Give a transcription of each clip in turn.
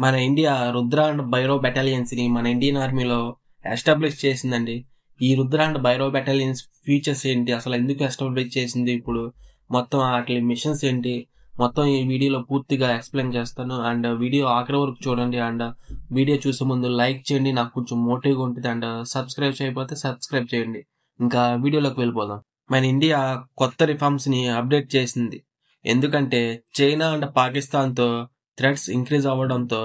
మన India Rudra and Bhairav battalions ని మన ఇండియన్ ఆర్మీలో ఎస్టాబ్లిష్ చేసిందండి. ఈ Rudra and Bhairav battalions features ఏంటి, అసలు ఎందుకు ఎస్టాబ్లిష్ చేసింది, ఇప్పుడు మొత్తం వాటి మిషన్స్ ఏంటి, మొత్తం ఈ వీడియోలో పూర్తిగా ఎక్స్ప్లెయిన్ చేస్తాను. అండ్ వీడియో ఆఖరి వరకు చూడండి. అండ్ వీడియో చూసే ముందు లైక్ చేయండి, నాకు కొంచెం మోటివ్గా ఉంటుంది. అండ్ సబ్స్క్రైబ్ చేయకపోతే సబ్స్క్రైబ్ చేయండి. ఇంకా వీడియోలోకి వెళ్ళిపోదాం. మన ఇండియా కొత్త రిఫార్మ్స్ ని అప్డేట్ చేసింది. ఎందుకంటే చైనా అండ్ పాకిస్తాన్ తో థ్రెట్స్ ఇంక్రీజ్ అవ్వడంతో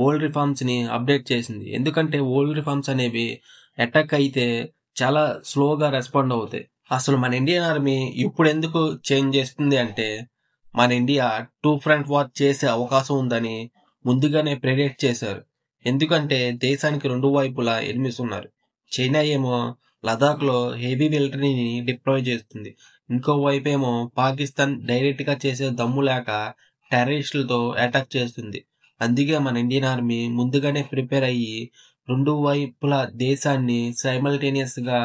ఓల్డ్ రిఫార్మ్స్ ని అప్డేట్ చేసింది. ఎందుకంటే ఓల్డ్ రిఫార్మ్స్ అనేవి అటాక్ అయితే చాలా స్లోగా రెస్పాండ్ అవుతాయి. అసలు మన ఇండియన్ ఆర్మీ ఇప్పుడు ఎందుకు చేంజ్ చేస్తుంది అంటే, మన ఇండియా టూ ఫ్రంట్ వార్ చేసే అవకాశం ఉందని ముందుగానే ప్రెడిక్ట్ చేశారు. ఎందుకంటే దేశానికి రెండు వైపులా ఎనిమిస్ ఉన్నారు. చైనా ఏమో లదాఖ్ లో హెవీ మిలిటరీని డిప్లాయ్ చేస్తుంది. ఇంకో వైపు ఏమో పాకిస్తాన్ డైరెక్ట్ గా చేసే దమ్ము లేక టెర్రరిస్టులతో అటాక్ చేస్తుంది. అందుకే మన ఇండియన్ ఆర్మీ ముందుగానే ప్రిపేర్ అయ్యి రెండు వైపుల దేశాన్ని సైమల్టేనియస్ గా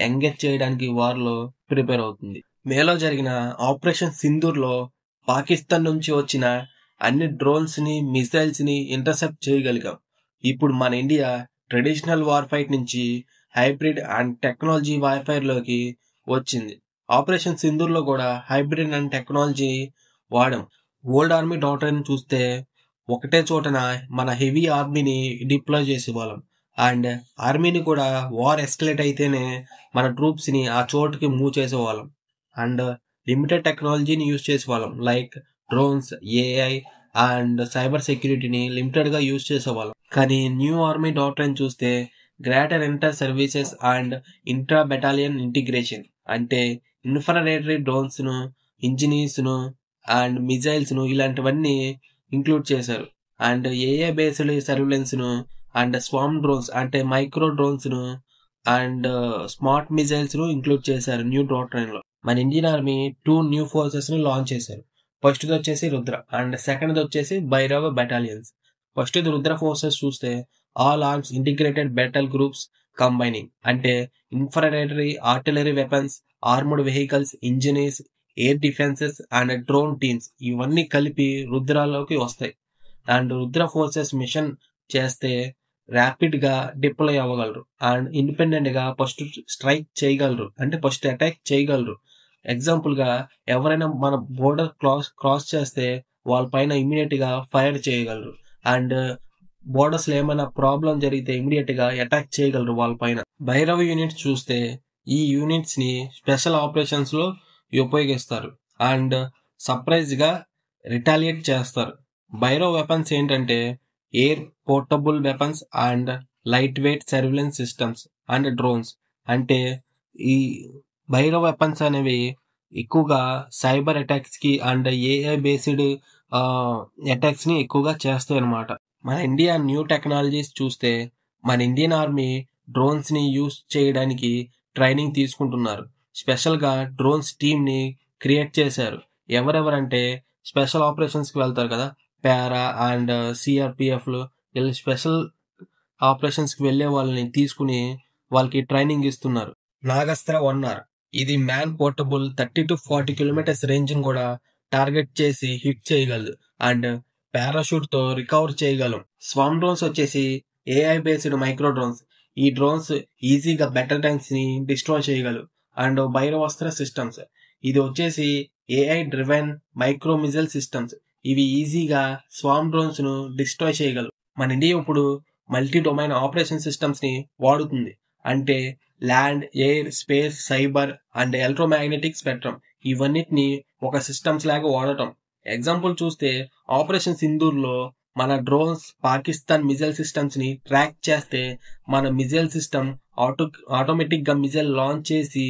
ఎంగేజ్ చేయడానికి వార్ లో ప్రిపేర్ అవుతుంది. మేలో జరిగిన ఆపరేషన్ సింధూర్ లో పాకిస్తాన్ నుంచి వచ్చిన అన్ని డ్రోన్స్ ని, మిసైల్స్ ని ఇంటర్సెప్ట్ చేయగలిగాం. ఇప్పుడు మన ఇండియా ట్రెడిషనల్ వార్ ఫైట్ నుంచి హైబ్రిడ్ అండ్ టెక్నాలజీ వార్ఫైర్ లోకి వచ్చింది. ఆపరేషన్ సింధూర్ లో కూడా హైబ్రిడ్ అండ్ టెక్నాలజీ వాడాం. ఓల్డ్ ఆర్మీ డాక్టర్ని చూస్తే ఒకటే చోటన మన హెవీ ఆర్మీని డిప్లాయ్ చేసేవాళ్ళం. అండ్ ఆర్మీని కూడా వార్ ఎస్కలేట్ అయితేనే మన ట్రూప్స్ ని ఆ చోటుకి మూవ్ చేసేవాళ్ళం. అండ్ లిమిటెడ్ టెక్నాలజీని యూజ్ చేసేవాళ్ళం, like drones, AI and cyber సెక్యూరిటీని లిమిటెడ్ గా యూజ్ చేసేవాళ్ళం. కానీ న్యూ ఆర్మీ డాక్టర్ని చూస్తే greater inter services and intra battalion integration, అంటే ఇన్ఫ్రారెడ్ డ్రోన్స్ ను, ఇంజనీర్స్ ను అండ్ మిజైల్స్ ను ఇలాంటివన్నీ ఇంక్లూడ్ చేశారు. అండ్ ఏఏ బేస్డ్ సర్విలెన్స్ ను అండ్ స్వామ్ డ్రోన్స్ అంటే మైక్రో డ్రోన్స్ ను అండ్ స్మార్ట్ మిజైల్స్ ను ఇంక్లూడ్ చేశారు న్యూ డాక్ట్రైన్ లో. మన Indian army two new forces ని లాంచ్ చేశారు. ఫస్ట్ ది వచ్చేసి రుద్ర అండ్ సెకండ్ ది వచ్చేసి Bhairav battalions. First the Rudra forces చూస్తే all arms integrated battle groups combining, అంటే infantry, artillery weapons, armoured vehicles, engineers, air defences and drone teams ఇవన్నీ కలిపి రుద్రాలోకి వస్తాయి. అండ్ రుద్ర ఫోర్సెస్ మిషన్ చేస్తే ర్యాపిడ్ గా డిప్లాయ్ అవ్వగలరు అండ్ ఇండిపెండెంట్ గా ఫస్ట్ స్ట్రైక్ చేయగలరు, అంటే ఫస్ట్ అటాక్ చేయగలరు. ఎగ్జాంపుల్ గా ఎవరైనా మన బోర్డర్ క్రాస్ చేస్తే వాళ్ళ పైన ఇమీడియట్ గా ఫైర్ చేయగలరు. అండ్ బోర్డర్స్ లో ఏమైనా ప్రాబ్లం జరిగితే ఇమీడియట్ గా అటాక్ చేయగలరు వాళ్ళ పైన. భైరవ యూనిట్స్ చూస్తే ఈ యూనిట్స్ ని స్పెషల్ ఆపరేషన్స్ లో ఉపయోగిస్తారు అండ్ సర్ప్రైజ్ గా రిటాలియేట్ చేస్తారు. భైరవ్ వెపన్స్ ఏంటంటే air portable weapons and light weight surveillance systems and drones. అంటే ఈ భైరవ్ వెపన్స్ అనేవి ఎక్కువగా సైబర్ అటాక్స్ కి అండ్ ఏఐ బేస్డ్ అటాక్స్ ని ఎక్కువగా చేస్తాయి అన్నమాట. మన ఇండియా న్యూ టెక్నాలజీస్ చూస్తే మన ఇండియన్ ఆర్మీ డ్రోన్స్ ని యూజ్ చేయడానికి ట్రైనింగ్ తీసుకుంటున్నారు. స్పెషల్ గా డ్రోన్స్ టీమ్ ని క్రియేట్ చేశారు. ఎవరెవరంటే స్పెషల్ ఆపరేషన్స్ కి వెళ్తారు కదా, పారా అండ్ సిఆర్పిఎఫ్లు, వీళ్ళు స్పెషల్ ఆపరేషన్స్ కి వెళ్లే వాళ్ళని తీసుకుని వాళ్ళకి ట్రైనింగ్ ఇస్తున్నారు. నాగస్త్ర 1R ఇది man portable 30 to 40 kilometres range ని కూడా టార్గెట్ చేసి హిట్ చేయగలదు అండ్ పారాషూట్ తో రికవర్ చేయగలం. స్వామ్ డ్రోన్స్ వచ్చేసి ఏఐ బేస్డ్ మైక్రో డ్రోన్స్. ఈ డ్రోన్స్ ఈజీగా బెటర్ టైమ్స్ ని డిస్ట్రాయ్ చేయగలవు. అండ్ భైరవాస్త్ర సిస్టమ్స్, ఇది వచ్చేసి AI driven micro missile systems. ఇవి ఈజీగా స్వామ్ డ్రోన్స్ ను డిస్ట్రాయ్ చేయగలవు. మన ఇండియా ఇప్పుడు మల్టీ డొమైన్ ఆపరేషన్ సిస్టమ్స్ ని వాడుతుంది. అంటే land, air, space, cyber and electromagnetic spectrum ఇవన్నిటిని ఒక సిస్టమ్స్ లాగా వాడటం. ఎగ్జాంపుల్ చూస్తే ఆపరేషన్ సింధూర్ లో మన డ్రోన్స్ పాకిస్తాన్ మిజైల్ సిస్టమ్స్ ని ట్రాక్ చేస్తే మన మిజైల్ సిస్టమ్ ఆటోమేటిక్ గా మిజైల్ లాంచ్ చేసి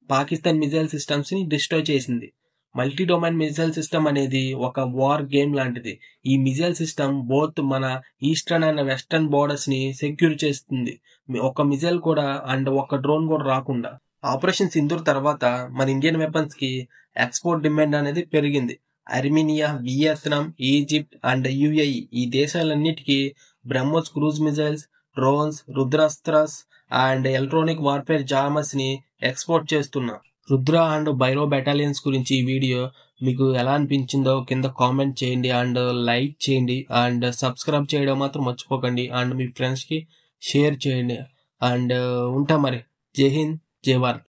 పాకిస్తాన్ మిజైల్ సిస్టమ్స్ ని డిస్ట్రాయ్ చేసింది. మల్టీ డొమైన్ మిజైల్ సిస్టమ్ అనేది ఒక వార్ గేమ్ లాంటిది. ఈ మిజైల్ సిస్టమ్ బోత్ మన ఈస్టర్న్ అండ్ వెస్టర్న్ బోర్డర్స్ ని సెక్యూర్ చేస్తుంది, ఒక మిజైల్ కూడా అండ్ ఒక డ్రోన్ కూడా రాకుండా. ఆపరేషన్ సింధూర్ తర్వాత మన ఇండియన్ వెపన్స్ కి ఎక్స్పోర్ట్ డిమాండ్ అనేది పెరిగింది. Armenia, Vietnam, Egypt and UAE ఈ దేశాలన్నిటికీ BrahMos cruise missiles, drones, Rudrastras and electronic warfare jammers ని ఎక్స్పోర్ట్ చేస్తున్నా. రుద్ర అండ్ భైరవ్ బెటాలియన్స్ గురించి ఈ వీడియో మీకు ఎలా అనిపించిందో కింద కామెంట్ చేయండి అండ్ లైక్ చేయండి అండ్ సబ్స్క్రైబ్ చేయడం మాత్రం మర్చిపోకండి అండ్ మీ ఫ్రెండ్స్కి షేర్ చేయండి అండ్ ఉంటా మరి. జై హింద్, జై భారత్.